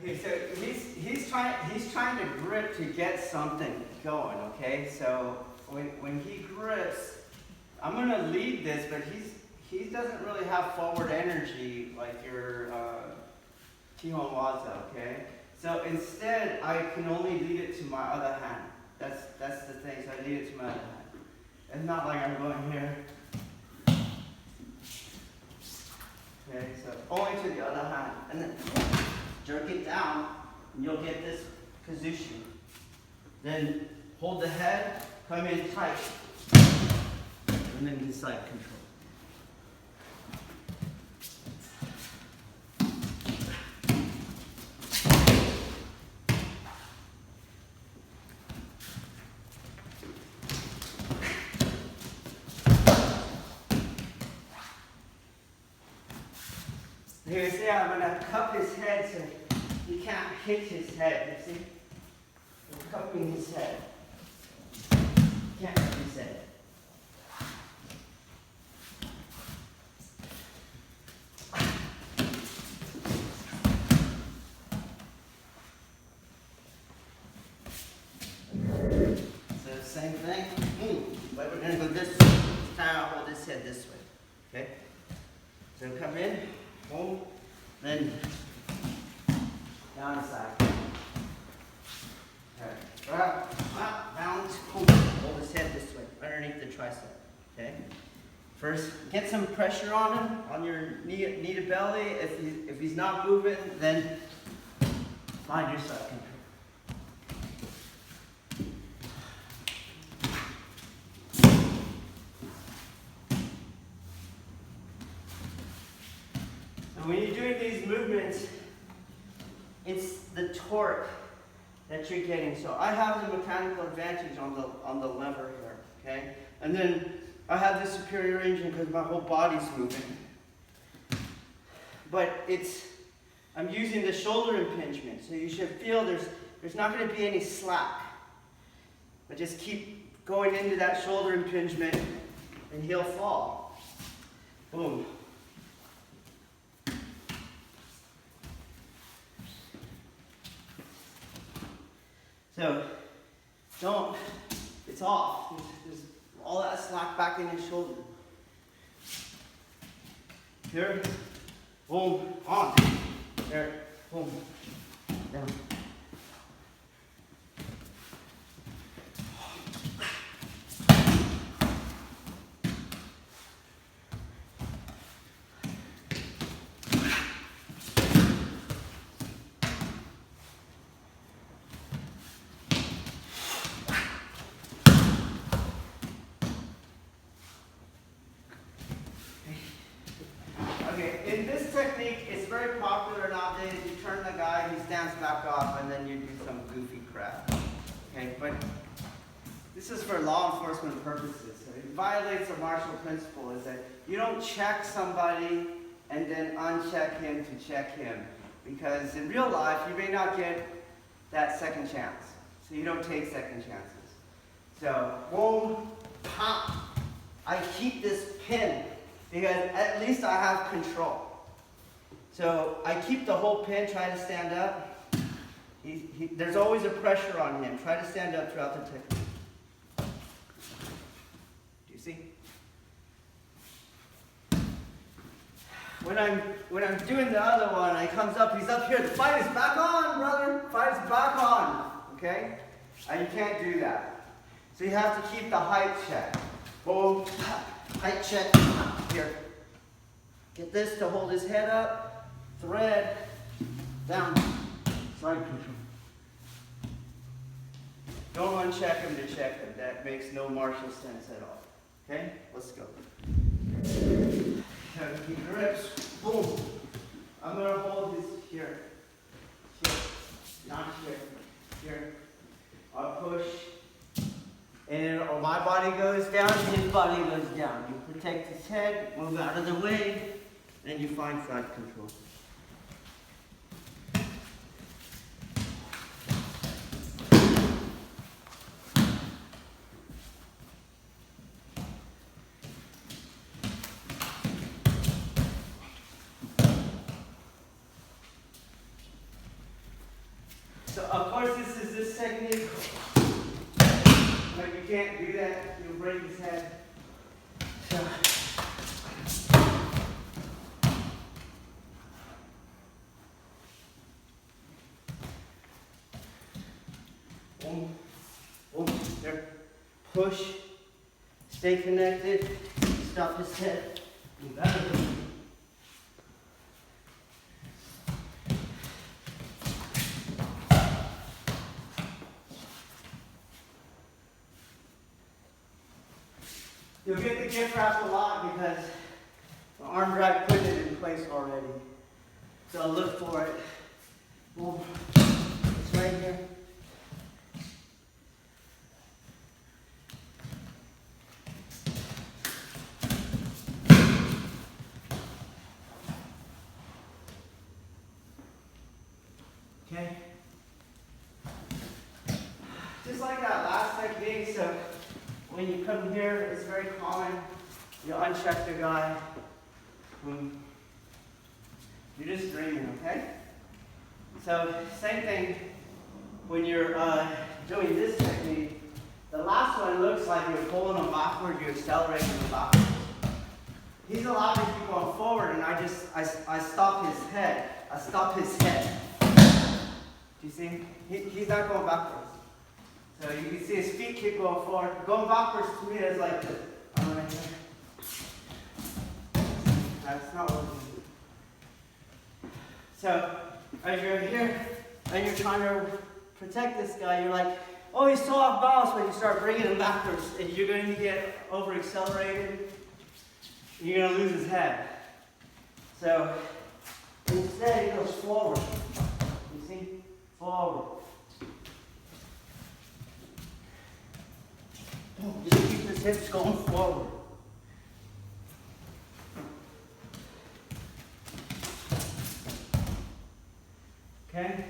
Okay, so he's trying to grip to get something going. Okay, so when he grips, I'm gonna lead this, but he doesn't really have forward energy like your Kihon Waza. Okay, so instead I can only lead it to my other hand. That's the thing. So I lead it to my other hand. It's not like I'm going here. Okay, so only to the other hand, and then jerk it down, and you'll get this position. Then hold the head, come in tight, and then inside control. Here, see, I'm going to cup his head so he can't hit his head, you see? I'm cupping his head. He can't hit his head. So same thing, but we're going to go this way. This time I'll hold his head this way, okay? So come in. Boom, then down the side. Okay, up, balance, boom. Hold his head this way, underneath the tricep. Okay. First, get some pressure on him, on your knee to belly. If he's not moving, then find your side control. When you're doing these movements, it's the torque that you're getting. So I have the mechanical advantage on the lever here, okay? And then I have the superior engine because my whole body's moving. But I'm using the shoulder impingement, so you should feel there's not going to be any slack. But just keep going into that shoulder impingement, and he'll fall. Boom. So, it's off. There's all that slack back in his shoulder. Here, boom, on. There, boom, down. In this technique, it's very popular nowadays. You turn the guy, he stands back off, and then you do some goofy crap. Okay, but this is for law enforcement purposes. So it violates a martial principle, is that you don't check somebody and then uncheck him to check him. Because in real life, you may not get that second chance. So you don't take second chances. So, boom, pop. I keep this pin, because at least I have control. So I keep the whole pin, try to stand up. There's always a pressure on him. Try to stand up throughout the technique. Do you see? When I'm doing the other one, he comes up, he's up here. The fight is back on, brother. Fight is back on. Okay? And you can't do that. So you have to keep the height check. Boom. Height check. Here. Get this to hold his head up. Thread. Down. Side control. Don't uncheck him to check him. That makes no martial sense at all. Okay? Let's go. He grips. Boom. I'm going to hold his here. Here. Not here. Here. I'll push. And my body goes down, his body goes down. You protect his head, move out of the way, and you find side control. So of course this is this technique. But you can't do that, you'll break his head. So boom, boom, there. Push, stay connected, stop his head. You got it. You'll get the gift wrap a lot because the arm drag put it in place already. So look for it. Boom. It's right here. Okay. Just like that last technique, so when you come here, it's very common. You uncheck the guy. You're just dreaming, okay? So same thing when you're doing this technique. The last one looks like you're pulling him backward, you're accelerating him backwards. He's allowed to keep going forward, and I stop his head. I stop his head. Do you see? He's not going backwards. So you can see his feet keep going forward. Going backwards to me is like this. I'm right here. That's not what we do. So as you're here and you're trying to protect this guy, you're like, oh, he's so off balance, but you start bringing him backwards, and you're going to get over accelerated. You're going to lose his head. So instead, he goes forward. You see? Forward. Just keep his hips going forward. Okay?